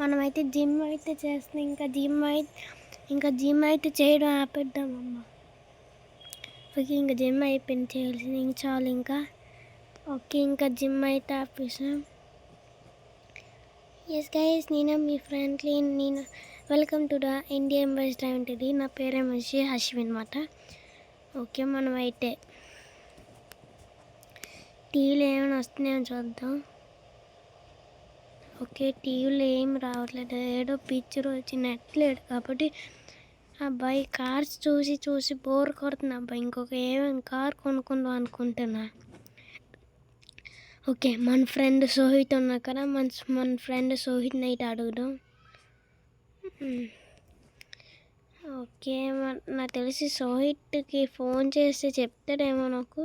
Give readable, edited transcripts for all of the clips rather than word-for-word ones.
మనమైతే జిమ్ అయితే చేస్తున్నాం. ఇంకా జిమ్ అయితే చేయడం ఆపేద్దామమ్మ. ఓకే, ఇంకా జిమ్ అయిపోయింది చేయాల్సింది. ఇంక చాలు ఇంకా. ఓకే, ఇంకా జిమ్ అయితే ఆపేసాం. ఎస్ గైస్, నేను మీ friendly. Welcome to the Indian bus drive ఉంటుంది. నా పేరేమో అశ్విన్ అనమాట. ఓకే, మనం అయితే టీవీలో ఏమైనా వస్తున్నాయో చూద్దాం. ఓకే, టీవీలో ఏం రావట్లేదు. ఏదో పిక్చర్ వచ్చి నెట్ లేదు కాబట్టి అబ్బాయి కార్స్ చూసి బోర్ కొడుతున్నా అబ్బాయి. ఇంకొక ఏమైనా కార్ కొనుక్కుందాం అనుకుంటున్నా. ఓకే, మన ఫ్రెండ్ సోహిత్ ఉన్నా కదా, మన ఫ్రెండ్ సోహిత్ని అయితే అడుగుదాం. ఓకే, నాకు తెలిసి సోహిత్కి ఫోన్ చేస్తే చెప్తాడేమో నాకు.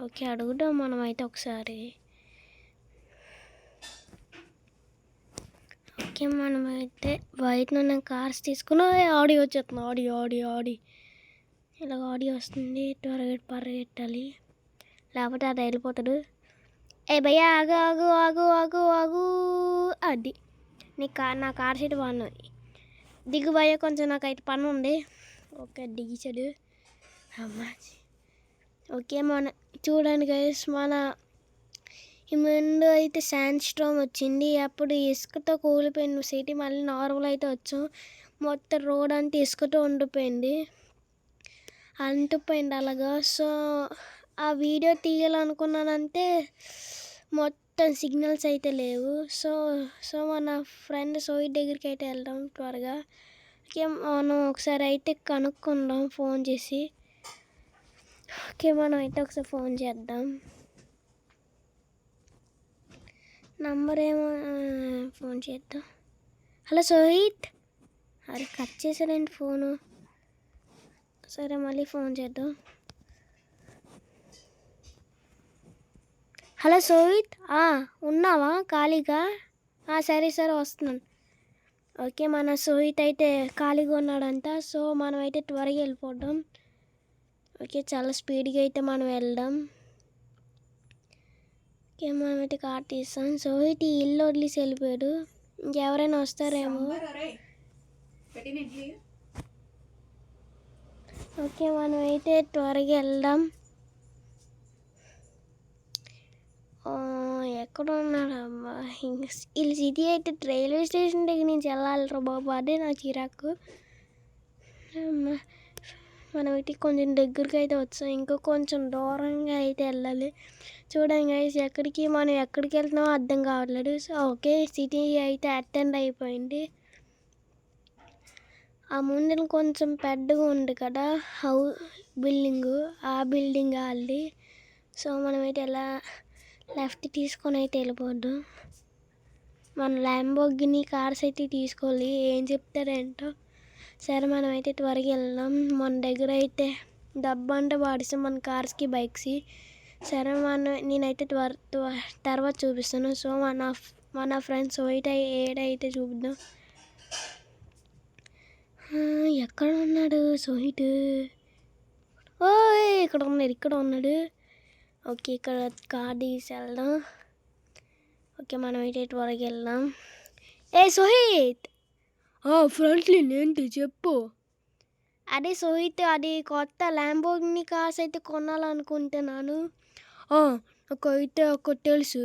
ఓకే, అడుగుదాం మనం అయితే ఒకసారి. ఓకే, మనమైతే బయట ఉన్న కార్స్ తీసుకుని ఆడియో వచ్చేస్తుంది. ఆడి ఇలాగ ఆడియో వస్తుంది. త్వరగా పరిగెట్టాలి, లేకపోతే అది వెళ్ళిపోతాడు. ఏ భయ్యా, ఆగు ఆగు ఆగు ఆగు ఆగు అది నా కార్ సీట్ బాగున్నది. దిగు భయ్యా, కొంచెం నాకైతే పని ఉంది. ఓకే, దిగిచాడు అమ్మా. ఓకే, చూడండి గైస్, ఈ ముందు అయితే శాండ్ స్టార్మ్ వచ్చింది. అప్పుడు ఇసుకతో కూలిపోయింది సిటీ. మళ్ళీ నార్మల్ అయితే వచ్చాం. మొత్తం రోడ్ అంతా ఇసుకతో ఉండిపోయింది, అంటుపోయింది అలాగా. సో ఆ వీడియో తీయాలనుకున్నానంటే మొత్తం సిగ్నల్స్ అయితే లేవు. సో మన ఫ్రెండ్ సోహిత్ దగ్గరికి అయితే వెళ్దాం త్వరగా. ఓకే, మనం ఒకసారి అయితే కనుక్కుందాం ఫోన్ చేసి. ఓకే, మనం అయితే ఒకసారి ఫోన్ చేద్దాం. నంబర్ ఏమో ఫోన్ చేద్దాం. హలో సోహిత్. అరే కట్ చేశానండి ఫోను. సరే, మళ్ళీ ఫోన్ చేద్దాం. హలో సోహిత్, ఉన్నావా ఖాళీగా? సరే వస్తున్నాను. ఓకే, మన సోహిత్ అయితే ఖాళీగా ఉన్నాడంట. సో మనం అయితే త్వరగా వెళ్ళిపోదాం. ఓకే, చాలా స్పీడ్గా అయితే మనం వెళ్దాం. ఓకే, మనమైతే కార్ తీస్తాం. సోహిత్ ఈ ఇల్లు వదిలేసి వెళ్ళిపోయాడు. ఇంకెవరైనా వస్తారేమో. ఓకే, మనమైతే త్వరగా వెళ్దాం. ఎక్కడ ఉన్నాడు అమ్మా? వీళ్ళు సిటీ అయితే రైల్వే స్టేషన్ దగ్గర నుంచి వెళ్ళాలిరా బాబు, అదే నా చిరాకు. మనమైతే కొంచెం దగ్గరికి అయితే వచ్చాం. ఇంకా కొంచెం దూరంగా అయితే వెళ్ళాలి. చూడండి గైస్, మనం ఎక్కడికి వెళ్తున్నామో అర్థం కావట్లేదు. సో ఓకే, సిటీ అయితే అటెండ్ అయిపోయింది. ఆ ముందు కొంచెం పెద్దగా ఉంది కదా బిల్డింగు, ఆ బిల్డింగ్ వాళ్ళది. సో మనమైతే ఎలా లెఫ్ట్ తీసుకొని అయితే వెళ్ళిపోద్దాం. మన ల్యాంబోర్గిని కార్స్ అయితే తీసుకోవాలి, ఏం చెప్తారేంటో. సరే, మనమైతే త్వరగా వెళ్దాం. మన దగ్గర అయితే డబ్బు అంటే వాడిస్తాం మన కార్స్కి, బైక్స్కి. సరే, నేనైతే తర్వాత చూపిస్తాను. సో మన ఫ్రెండ్స్ ఏడైతే చూపిద్దాం. ఎక్కడ ఉన్నాడు సోహిత్? ఇక్కడ ఉన్నాడు. ఓకే, ఇక్కడ కార్ తీసి వెళ్దాం. ఓకే, మనమైతే త్వరగా వెళ్దాం. సోహిత్. ఫ్రంట్లీ ఏంటి చెప్పు. అదే సోహిత్, అది కొత్త ల్యాంబోర్గిని కార్స్ అయితే కొనాలనుకుంటున్నాను. నాకైతే ఒకటి తెలుసు,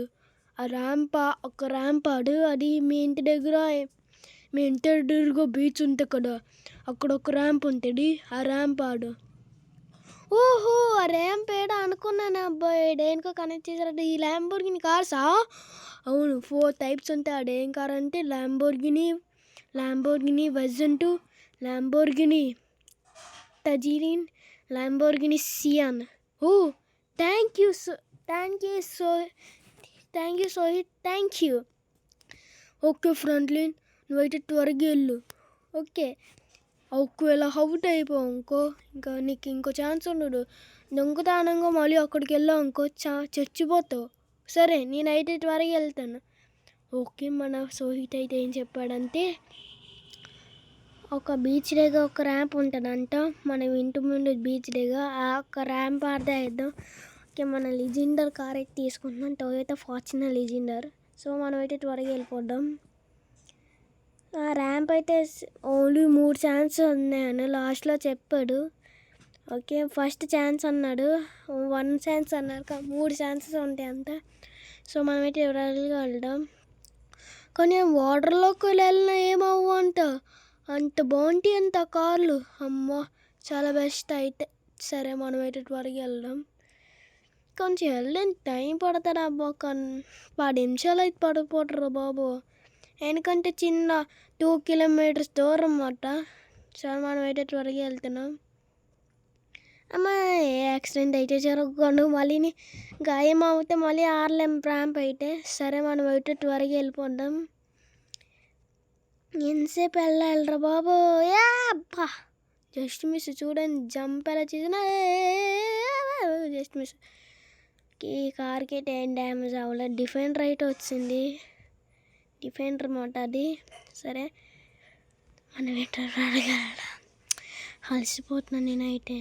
ఒక ర్యాంప్ ఆడు. అది మీ ఇంటి దగ్గర బీచ్ ఉంటుంది కదా, అక్కడ ఒక ర్యాంప్ ఉంటుంది. ఆ ర్యాంప్ ఆడు. ఓహో, ఆ ర్యాంప్ ఏడా అనుకున్నాను అబ్బాయి, దేనికో కనెక్ట్ చేశారు. ఈ ల్యాంబోర్గిని కార్సా? అవును, 4 టైప్స్ ఉంటాయి. అదేం కార్ అంటే ల్యాంబోర్గిని వెజెంట్, ల్యాంబోర్గిని టజీరిన్, Lamborghini Sian. Thank you Sohit, thank you. Okay ఫ్రంట్లీన్, నువ్వైతే త్వరగా వెళ్ళు. ఓకే, ఒకవేళ అవుట్ అయిపోవు ఇంకా నీకు ఇంకో ఛాన్స్ ఉండదు. దొంగతనంగా మళ్ళీ అక్కడికి వెళ్ళావు చచ్చిపోతావు. సరే, నేనైతే త్వరగా వెళ్తాను. ఓకే, మన సోహిత్ అయితే ఏం చెప్పాడంటే, ఒక బీచ్ దగ్గర ఒక ర్యాంప్ ఉంటుందంట. మనం ఇంటి ముందు బీచ్ దగ్గర ఆ ఒక ర్యాంప్ ఆడితే వేద్దాం. ఓకే, మన లిజెండర్ కార్ అయితే తీసుకుంటున్నాం, టొయోటా ఫార్చునర్ లిజెండర్. సో మనమైతే త్వరగా వెళ్ళిపోద్దాం. ఆ ర్యాంప్ అయితే ఓన్లీ 3 ఛాన్స్ ఉన్నాయని లాస్ట్లో చెప్పాడు. ఓకే, ఫస్ట్ ఛాన్స్ అన్నాడు, 1 ఛాన్స్ అన్నారు, 3 ఛాన్సెస్ ఉంటాయి అంతా. సో మనమైతే ఎవరైనా వెళ్దాం. కానీ వాటర్లోకి వెళ్ళినా ఏమవ్వంట, అంత బాగుంటాయి అంత కార్లు. అమ్మ చాలా బెస్ట్ అయితే. సరే మనమైతే త్వరగా వెళ్దాం. కొంచెం వెళ్ళి టైం పడతాడు అబ్బా, 10 నిమిషాలు అయితే పడిపోతారు బాబు. ఎందుకంటే చిన్న 2 కిలోమీటర్స్ దూరం అన్నమాట. సరే మనమైతే త్వరగా వెళ్తున్నాం. అమ్మ యాక్సిడెంట్ అయితే జరగకుండా మళ్ళీ గాయం అవుతే మళ్ళీ ఆర్లేం ర్యాంప్ అయితే. సరే మనం అయితే త్వరగా వెళ్ళిపోద్దాం. ఎంతసేపు వెళ్ళాలిరా బాబు. అబ్బా జస్ట్ మిస్, చూడండి జంప్ ఎలా చేసినా జస్ట్ మిస్. ఈ కార్కి అయితే ఏం డ్యామేజ్ అవ్వలేదు. డిఫెండర్ అయితే వచ్చింది, డిఫెండర్ అన్నమాట అది. సరే మనం ఏంటో అలసిపోతున్నాను నేనైతే.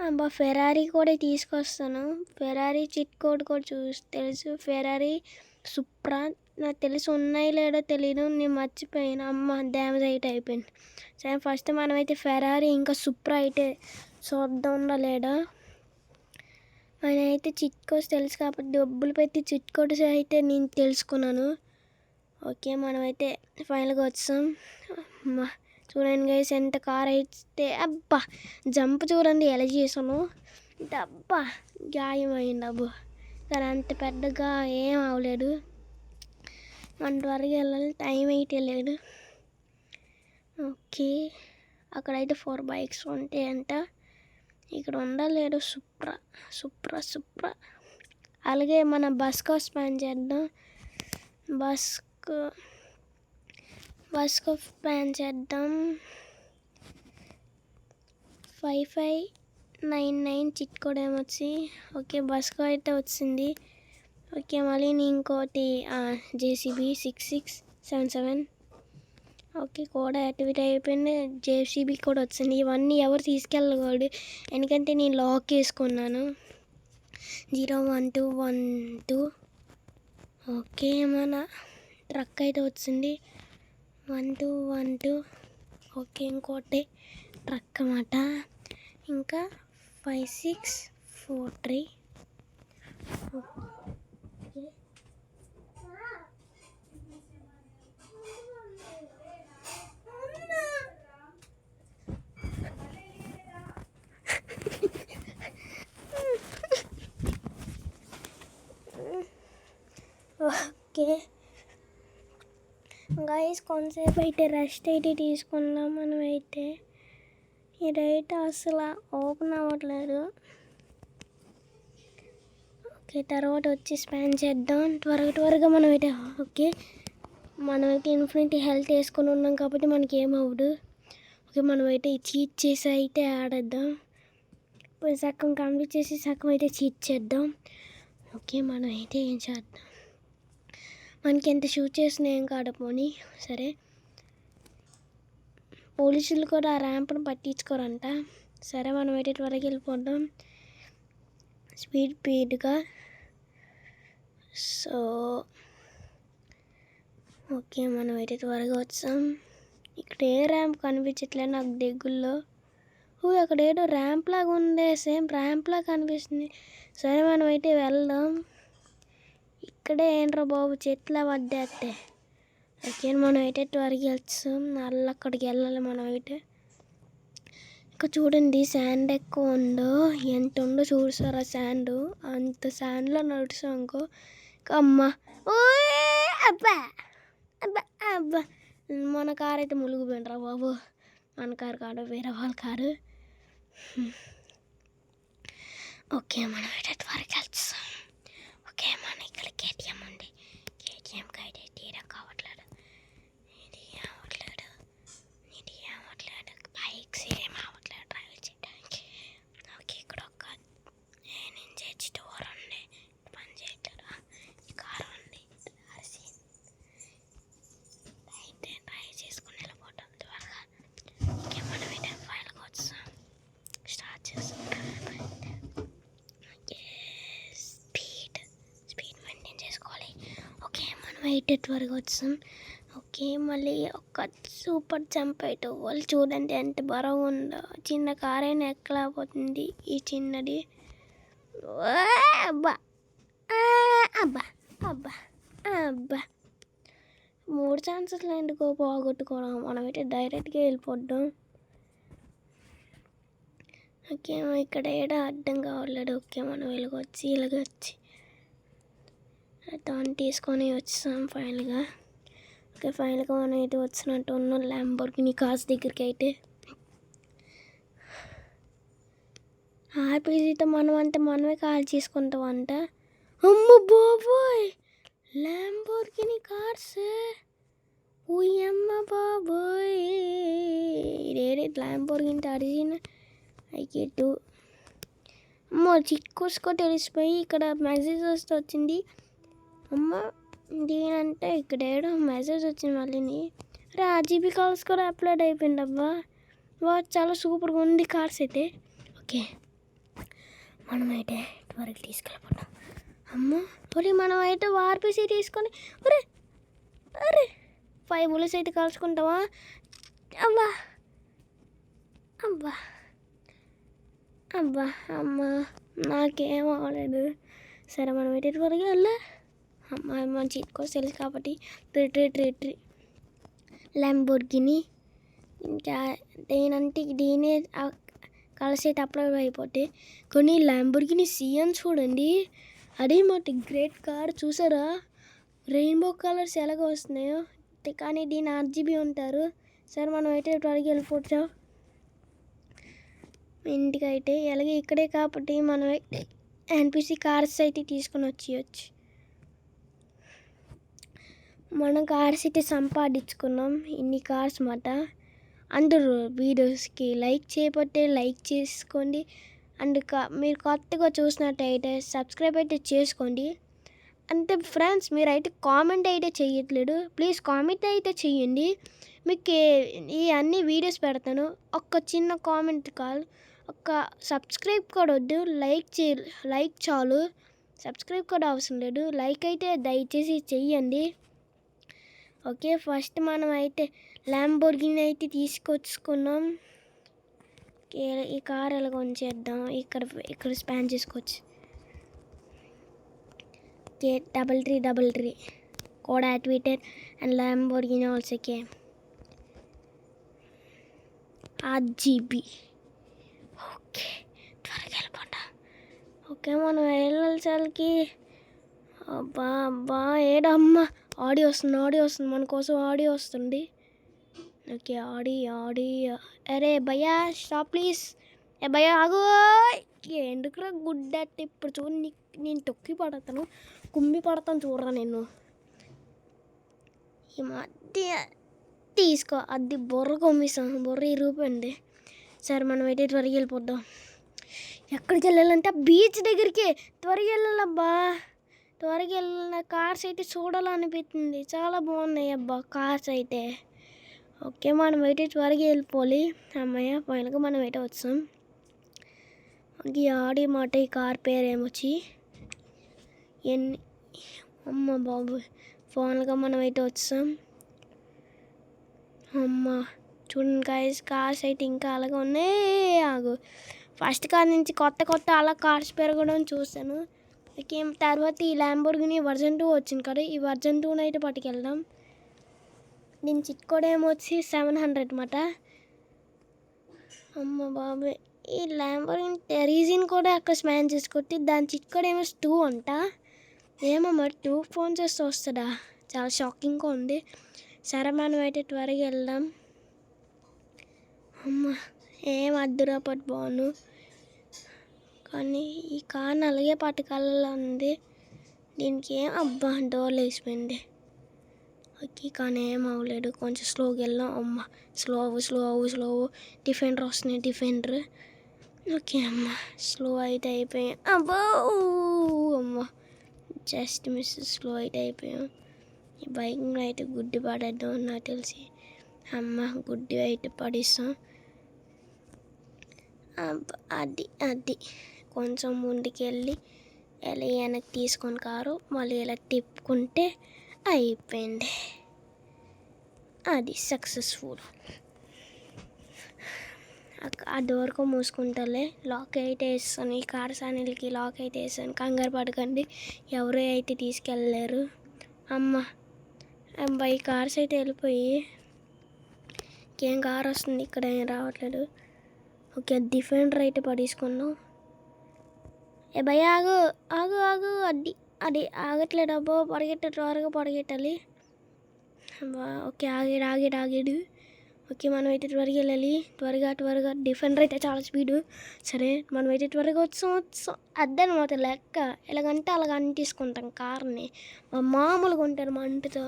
అబ్బా ఫెరారీ కూడా తీసుకొస్తాను. ఫెరారీ చిట్ కోడ్ కూడా తెలుసు. ఫెరారీ సుప్రా నాకు తెలిసి ఉన్నాయో లేదో తెలియదు, నేను మర్చిపోయాను. అమ్మ డ్యామేజ్ అయితే అయిపోయింది. సరే ఫస్ట్ మనమైతే ఫెరారీ ఇంకా సుప్రా అయితే చూద్దాందా లేదా. ఆయన అయితే చిట్ కోడ్స్ తెలుసు కాబట్టి డబ్బులు పెట్టి చిట్ కోడ్స్ అయితే నేను తెలుసుకున్నాను. ఓకే మనమైతే ఫైనల్గా వచ్చాం. చూడండి గైస్ ఎంత కార్ అయితే. అబ్బా జంప్ చూడండి ఎలా చేసాను. అబ్బా గాయం అయింది అబ్బు, కానీ అంత పెద్దగా ఏం అవ్వలేదు. మన త్వరగా వెళ్ళాలి, టైం అయితే లేదు. ఓకే అక్కడైతే 4 బైక్స్ ఉంటాయంట. ఇక్కడ ఉండలేడు సుప్రా సుప్రా సుప్రా. అలాగే మన బస్కో స్పాన్ చేద్దాం. బస్కో ప్లాన్ చేద్దాం. 5599 చిట్ కోడ్ ఏమొచ్చి. ఓకే బస్కో అయితే వచ్చింది. ఓకే మళ్ళీ ఇంకోటి JCB 6677. ఓకే కూడా యాక్టివేట్ అయిపోయింది. JCB కూడా వచ్చింది. ఇవన్నీ ఎవరు తీసుకెళ్ళకూడదు, ఎందుకంటే నేను లాక్ వేసుకున్నాను. 01212. ఓకే మన ట్రక్ అయితే వచ్చింది 1212. ఓకే ఇంకోటి ట్రక్ అన్నమాట. ఇంకా 5643. ఓకే ఓకే గైస్ కొంతసేపు అయితే రెస్ట్ అయితే తీసుకుందాం. మనం అయితే ఇదైతే అసలు ఓపెన్ అవ్వట్లేదు. ఓకే తర్వాత వచ్చి స్పాన్ చేద్దాం త్వరగా మనం అయితే. ఓకే మనమైతే ఇన్ఫినిటీ హెల్త్ వేసుకొని ఉన్నాం కాబట్టి మనకి ఏమవ్వదు. ఓకే మనమైతే చీట్ చేసి అయితే ఆడేద్దాం. సగం కంప్లీట్ చేసి సగం అయితే చీట్ చేద్దాం. ఓకే మనం అయితే ఏం చేద్దాం, మనకి ఎంత షూట్ చేసినా ఏం కాడపోని. సరే పోలీసులు కూడా ఆ ర్యాంప్ను పట్టించుకోరంట. సరే మనం అయితే త్వరగా వెళ్ళిపోద్దాం స్పీడ్గా. సో ఓకే మనం అయితే త్వరగా వచ్చాం. ఇక్కడ ఏ ర్యాంప్ కనిపించట్లేదు నాకు దగ్గరలో. అక్కడ ఏదో ర్యాంప్ లాగా ఉందే, సేమ్ ర్యాంప్ లాగా కనిపిస్తుంది. సరే మనం అయితే వెళ్దాం. ఇక్కడే ఏంట్రా బాబు చెట్ల పడ్డేస్తే. ఓకే మనం అయితే త్వరగా వచ్చాం. మళ్ళీ అక్కడికి వెళ్ళాలి మనం అయితే. ఇంకా చూడండి శాండ్ ఎక్కువ ఉందో, ఎంత ఉందో చూసారా శాండ్. అంత శాండ్లో నడుస్తాం ఇంకో. అమ్మ అబ్బా అబ్బా అబ్బా మన కారు అయితే మునిగిపోయినరా బాబు. మన కారు కాదు వేరే వాళ్ళ కారు. ఓకే మనం అయితే త్వరగా వెళ్తాం. ఓకే మన ఇక్కడ KTM ఉంది. KTMకి అయితే తీరా కావట్లేదు, ఇది అవ్వట్లేదు బైక్స్ ఏం అవ్వట్లేదు డ్రైవ్ చేయడానికి. ఓకే ఇక్కడ ఒక నేను స్టోర్ ఉంది, పని చేయట్లేదు. కారు ఉంది అయితే డ్రైవ్ చేసుకుని వెళ్ళిపోతాం త్వరగా. ఓకే మనం అయితే ఫైనల్గా వచ్చాం, స్టార్ట్ చేస్తాం. వెయిట్ త్వరగా వచ్చాం. ఓకే, మళ్ళీ ఒక సూపర్ జంప్ అయితే వాళ్ళు చూడండి ఎంత బరువు ఉందో. చిన్న కార్ అయినా ఎక్కలేకపోతుంది ఈ చిన్నది. అబ్బా అబ్బా అబ్బా అబ్బా 3 ఛాన్సెస్లు ఎందుకో పోగొట్టుకోవడం, మనమైతే డైరెక్ట్గా వెళ్ళిపోద్దాం. ఓకే, ఇక్కడ ఏడా అర్థం కావట్లేదు. ఓకే, మనం ఇలాగొచ్చి దాన్ని తీసుకొని వచ్చాం ఫైనల్గా. ఓకే, ఫైనల్గా మనం అయితే వచ్చినట్టు ఉన్నాం ల్యాంబోర్గిని కార్స్ దగ్గరికి. అయితే ఆర్పీజీతో మనమే కాల్ చేసుకుంటామంట. అమ్మ బాబోయ్, ల్యాంబోర్గిని కార్స్, ఉయ్యమ్మ బాబోయ్, ఇదేది ల్యాంబోర్గిని అడిగిన ఐకెట్టు. అమ్మ చిక్కుసుకో తెలిసిపోయి ఇక్కడ మెసేజ్ వస్తే వచ్చింది. అమ్మ దీనంటే ఇక్కడ ఏడో మెసేజ్ వచ్చింది మళ్ళీని. అరే ఆర్జీబీ కార్స్ కూడా అప్లోడ్ అయిపోయింది. అబ్బా చాలా సూపర్గా ఉంది కార్స్ అయితే. ఓకే, మనమైతే త్వరగా తీసుకెళ్ళిపోతాం. అమ్మ ఒరే, మనమైతే ఆర్పీసీ తీసుకొని అరే 5 బుల్లెట్స్ అయితే కాల్చుకుంటావా? అబ్బా అబ్బా అబ్బా అమ్మ నాకేం అవ్వలేదు. సరే మనమైతే త్వరగా వెళ్ళా. అమ్మ చీట్కోస్ తెలుసు కాబట్టి ట్రీ ల్యాంబోర్గిని. ఇంకా దీనే కలర్స్ అయితే అప్లోడ్ అయిపోతే. కొన్ని ల్యాంబోర్గిని సియన్ చూడండి, అది మాకు గ్రేట్ కార్. చూసారా రెయిన్బో కలర్స్ ఎలాగ వస్తున్నాయో, కానీ దీని ఆర్జీబీ ఉంటారు. సరే మనం అయితే త్వరగా వెళ్ళిపోతాం ఇంటికి. అయితే ఎలాగే ఇక్కడే కాబట్టి మనం అయితే ఎన్పిసి కార్స్ అయితే తీసుకొని వచ్చేయచ్చు. మనం కార్స్ అయితే సంపాదించుకున్నాం ఇన్ని కార్స్ మాట. అందరూ వీడియోస్కి లైక్ చేయకపోతే లైక్ చేసుకోండి. అండ్ మీరు కొత్తగా చూసినట్టయితే సబ్స్క్రైబ్ అయితే చేసుకోండి. అంతే ఫ్రెండ్స్, మీరైతే కామెంట్ అయితే చేయట్లేదు, ప్లీజ్ కామెంట్ అయితే చేయండి. మీకు ఈ అన్ని వీడియోస్ పెడతాను. ఒక్క చిన్న కామెంట్ కాల్, ఒక్క సబ్స్క్రైబ్ కూడా వద్దు, లైక్ చాలు. సబ్స్క్రైబ్ కూడా అవసరం లేదు, లైక్ అయితే దయచేసి చెయ్యండి. ఓకే, ఫస్ట్ మనం అయితే ల్యాంబోర్గిని అయితే తీసుకొచ్చుకున్నాం. ఈ కార్ ఎలాగ ఉంచేద్దాం, ఇక్కడ స్పాన్ చేసుకోవచ్చు. Okay, 3333 code activated and Lamborghini also came RGB. Okay, త్వరగా వెళ్ళిపోతాం. ఓకే, మనం వెళ్ళాల్సరికి అబ్బా ఏడమ్మ ఆడియో వస్తుంది మన కోసం ఆడియో వస్తుంది. ఓకే, ఆడి అరే భయ్యా స్టాప్ ప్లీజ్. ఏ భయ్యా ఆగు, ఎందుకురా గుడ్డట్టు. ఇప్పుడు చూడు నేను తొక్కి పడతాను, కుమ్మి పడతాను చూడరా నేను. ఈ మధ్య తీసుకో, అది బొర్ర కొమ్మిస్తాను, బొర్ర ఇరిగిపోయింది. సరే మనం అయితే త్వరగా వెళ్ళిపోద్దాం. ఎక్కడికి వెళ్ళాలంటే బీచ్ దగ్గరికి త్వరగా వెళ్ళాలబ్బా. త్వరగా వెళ్ళిన కార్స్ అయితే చూడాలనిపిస్తుంది, చాలా బాగున్నాయి అబ్బా కార్స్ అయితే. ఓకే, మనం అయితే త్వరగా వెళ్ళిపోవాలి. అమ్మయ్య ఫైనల్గా మనం అయితే వచ్చాం. ఈ ఆడి మాట ఈ కార్ పేరు ఏమొచ్చి అమ్మ బాబు. ఫైనల్గా మనం అయితే వచ్చాం. అమ్మ చూడండి గైస్, కార్స్ అయితే ఇంకా అలాగే ఉన్నాయి. ఆగు, ఫస్ట్ కార్ నుంచి కొత్త అలా కార్స్ పెరగడం చూసాను. తర్వాత ఈ ల్యాంబోర్గిని వర్జన్ 2 వచ్చింది కదా, ఈ వర్జన్ 2 అయితే పట్టుకెళ్దాం. దీని చిట్ కోడ్ ఏమొచ్చి 700 అన్నమాట. అమ్మ బాబు, ఈ ల్యాంబోర్గిని రీజన్ కూడా అక్కడ స్మాన్ చేసుకొట్టి దాని చిట్ కోడ్ ఏమో 2 అంట. ఏమో మరి 2 ఫోన్ చేస్తే వస్తుందా, చాలా షాకింగ్గా ఉంది. సరే మనం అయితే త్వరగా వెళ్దాం. అమ్మ ఏం అద్దురా పట్టు బాగును, కానీ ఈ కార్ అలాగే పట్టుకెళ్ళాలా ఉంది. దీనికి ఏం అబ్బా డోర్లు వేసిపోయింది. ఓకే, కానీ ఏం అవ్వలేదు, కొంచెం స్లోగా వెళ్ళాం. అమ్మ స్లో డిఫెండర్ వస్తున్నాయి, డిఫెండర్. ఓకే అమ్మ, స్లో అయితే అయిపోయాం. అబ్బా అమ్మ జస్ట్ మిస్, స్లో అయితే అయిపోయాం. ఈ బైక్లో అయితే గుడ్డి పడేద్దాం నాకు తెలిసి. అమ్మ గుడ్డి అయితే పడిస్తాం. అది కొంచెం ముందుకెళ్ళి ఇలా వెనక్కి తీసుకొని కారు మళ్ళీ ఇలా తిప్పుకుంటే అయిపోయింది, అది సక్సెస్ఫుల్. ఆ డోర్కు మూసుకుంటాలే, లాక్ అయితే వేస్తాను. ఈ కార్ సానీలకి లాక్ అయితే వేస్తాను, కంగారు పడకండి, ఎవరు అయితే తీసుకెళ్ళలేరు. అమ్మ ఈ కార్స్ అయితే వెళ్ళిపోయి ఇంకేం కార్ వస్తుంది, ఇక్కడ ఏం రావట్లేదు. ఓకే డిఫెండర్ అయితే పడేసుకున్నాం. ఏ భయ ఆగు ఆగు ఆగు, అది ఆగట్లేదు అబ్బో, త్వరగా పరిగెట్టాలి. ఓకే ఆగాడు. ఓకే మనం అయితే త్వరగా వెళ్ళాలి, త్వరగా. డిఫెండర్ అయితే చాలా స్పీడు. సరే మనం అయితే త్వరగా వచ్చాం. అద్దనమాట లెక్క, ఎలాగంటే అలాగ అంటిసుకుంటాం కార్ని, మామూలుగా ఉంటారు మా అంటుతో.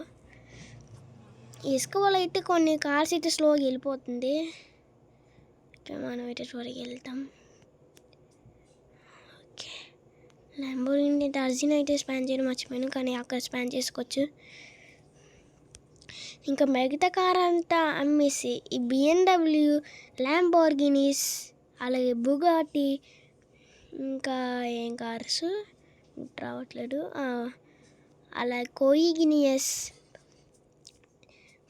ఇసుక వల్ల అయితే కొన్ని కార్స్ అయితే స్లోగా వెళ్ళిపోతుంది. ఓకే మనం అయితే త్వరగా వెళ్తాం. ఓకే ల్యాంబోర్గిని టర్జిన్ అయితే స్పాన్ చేయడం మర్చిపోయాను, కానీ అక్కడ స్పాన్ చేసుకోవచ్చు. ఇంకా మిగతా కార్ అంతా అమ్మేసి ఈ బిఎండబ్ల్యూ, ల్యాంబోర్గినీస్, అలాగే బుగాటి, ఇంకా ఏం కార్స్ రావట్లేదు, అలాగే కోయిగినియస్,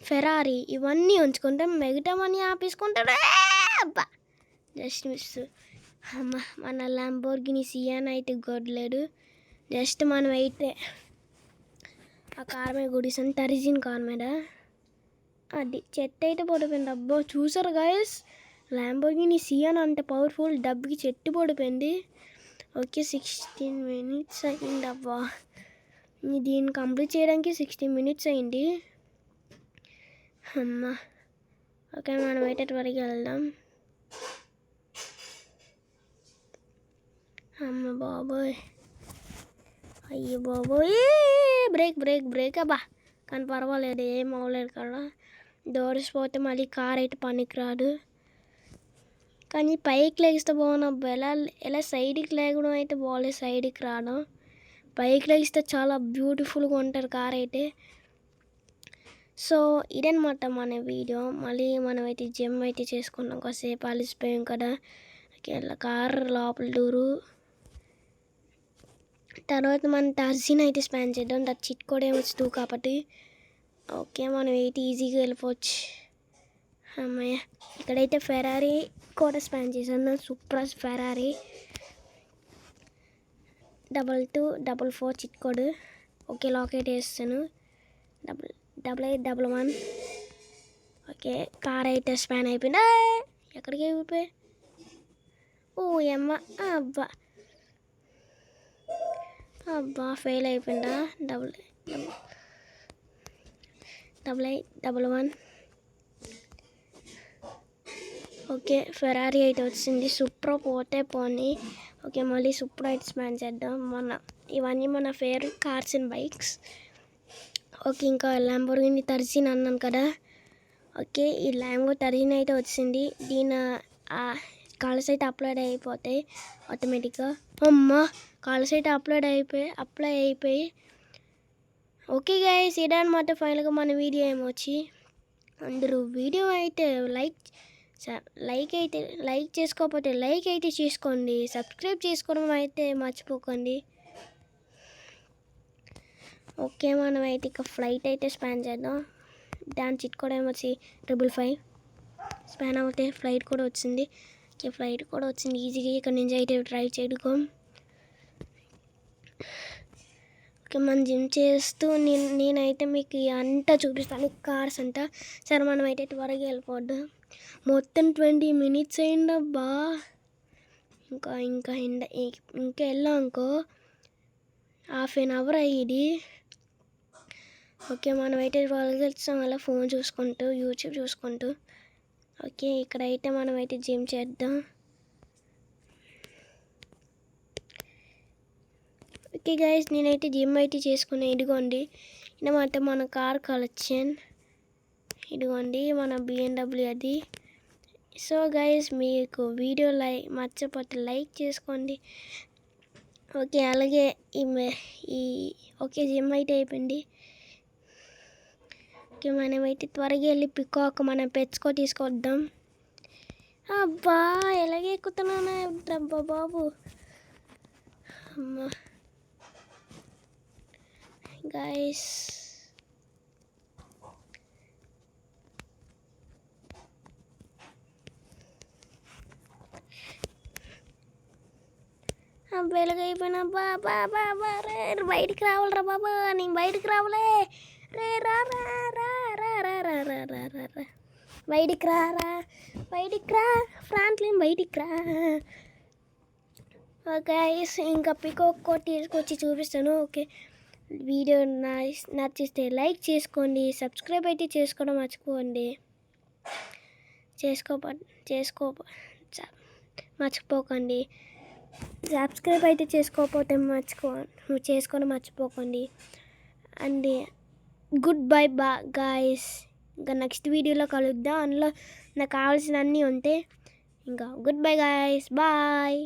ఫెరారీ, ఇవన్నీ ఉంచుకుంటాం. మిగతా మనీ ఆపేసుకుంటాడు. అబ్బా జస్ట్ మిస్. అమ్మ మన ల్యాంబోర్గిని సియాన్ అయితే గొడలేడు. జస్ట్ మనం అయితే ఆ కార్ మీద గుడిసాను, టర్జిన్ కార్ మీద. అది చెట్టు అయితే పడిపోయింది. అబ్బో చూసారు గాయస్, ల్యాంబోర్గిని సియాన్ అంటే పవర్ఫుల్, డబ్బుకి చెట్టు పడిపోయింది. ఓకే 16 minutes అయింది. అబ్బా దీన్ని కంప్లీట్ చేయడానికి 16 minutes అయింది. అమ్మ ఓకే మనం అయితే త్వరగా వెళ్దాం. అమ్మ బాబోయ్, అయ్యో బాబోయ్, బ్రేక్ అబ్బా, కానీ పర్వాలేదు, ఏం అవ్వలేదు కదా. డోర్స్ పోతే మళ్ళీ కార్ అయితే పనికిరాదు. కానీ పైకి లేగిస్తే బాగున్నబ్బా, ఎలా సైడ్కి లేగడం అయితే బాగాలేదు, సైడ్కి రావడం. పైకి లేగిస్తే చాలా బ్యూటిఫుల్గా ఉంటుంది కార్ అయితే. సో ఇదనమాట మన వీడియో. మళ్ళీ మనమైతే జిమ్ అయితే చేసుకున్నాం, కాసేపు అలసిపోయాం కదా. కార్ లోపల డోరు తర్వాత మనం టర్జిన్ అయితే స్పాన్ చేద్దాం, దాని చిట్ కూడా ఏమొచ్చు కాబట్టి. ఓకే మనం అయితే ఈజీగా వెళ్ళిపోవచ్చు. అమ్మాయ ఇక్కడైతే ఫెరారీ కూడా స్పాన్ చేశాను, super Ferrari 2244 cheat code. Okay lock అయితే వేస్తాను, 8811. ఓకే కార్ అయితే స్పాన్ అయిపోయింది. ఎక్కడికి అయిపోయి, ఓ అమ్మ, అబ్బా ఫెయిల్ అయిపోయిందా. 8811. ఓకే ఫెరారీ అయితే వచ్చింది, సూపర్ పోతే పోనీ. ఓకే మళ్ళీ సూపర్ అయితే స్పాన్ చేద్దాం. ఇవన్నీ మన favourite cars and bikes. Okay ఇంకా ల్యాంబోర్గిని టర్జిన్ అన్నాను కదా. ఓకే ఈ ల్యాంబో టర్జిన్ అయితే వచ్చింది, దీని కాల్స్ అయితే అప్లోడ్ అయిపోతాయి ఆటోమేటిక్గా. అమ్మ కాల్స్ అయితే అప్లై అయిపోయి. ఓకే గైస్ ఇదన్నమాట ఫైనల్గా మన వీడియో ఏమొచ్చి. అందరూ వీడియో అయితే లైక్ చేసుకోకపోతే లైక్ అయితే చేసుకోండి, సబ్స్క్రైబ్ చేసుకోవడం అయితే మర్చిపోకండి. ఓకే మనం అయితే ఇక ఫ్లైట్ అయితే స్పాన్ చేద్దాం. దాని చిట్ కూడా ఏమొచ్చి 555 స్పాన్ అవుతే ఫ్లైట్ కూడా వచ్చింది. ఫ్లైట్ కూడా వచ్చింది ఈజీగా, ఇక్కడ నుంచి అయితే ట్రై చేయడం. ఓకే మనం జిమ్ చేస్తూ నేనైతే మీకు అంతా చూపిస్తాను, కార్స్ అంతా. సరే మనం అయితే త్వరగా వెళ్ళిపోద్దాం. మొత్తం 20 minutes అయిందబ్బా. ఇంకా వెళ్ళాం అనుకో, 1/2 hour అయ్యింది. ఓకే మనం అయితే త్వరగా వెళ్తాం అలా ఫోన్ చూసుకుంటూ, యూట్యూబ్ చూసుకుంటూ. ఓకే ఇక్కడైతే మనం అయితే జిమ్ చేద్దాం. ఓకే గైస్ నేనైతే జిమ్ అయితే చేసుకున్నాను. ఇదిగోండి ఇదన్నమాట మన కార్ కలెక్షన్. ఇదిగోండి మన బిఎండబ్ల్యూ అది. సో గైస్ మీకు వీడియో మర్చిపోతే లైక్ చేసుకోండి. ఓకే అలాగే ఓకే జిమ్ అయితే అయిపోయింది. ఓకే మనమైతే త్వరగా వెళ్ళి పికాక్ మన పెట్స్కో తీసుకొద్దాం. అబ్బా ఎలాగే ఎక్కుతున్నానా అబ్బా బాబు. అమ్మా గైస్ వెలుగైపోయినా బాబా బాబా రే బయటికి రావాలరా బాబా నేను బయటికి రావాలే రే రా రా రా రా రా రా రా రా రా రా బయటికి రా ఫ్రాంక్లిన్ బయటికి రా. ఓకే ఇంకా పికాక్ తీసుకొచ్చి చూపిస్తాను. ఓకే వీడియో నచ్చితే లైక్ చేసుకోండి, సబ్స్క్రైబ్ అయితే చేసుకోవడం మర్చిపోండి, మర్చిపోకండి. సబ్స్క్రైబ్ అయితే చేసుకోకపోతే చేసుకోవడం మర్చిపోకండి. And good bye guys. ఇంకా నెక్స్ట్ వీడియోలో కలుద్దాం. అందులో నాకు కావాల్సిన అన్నీ ఉంటాయి. ఇంకా గుడ్ బై గాయస్, బాయ్.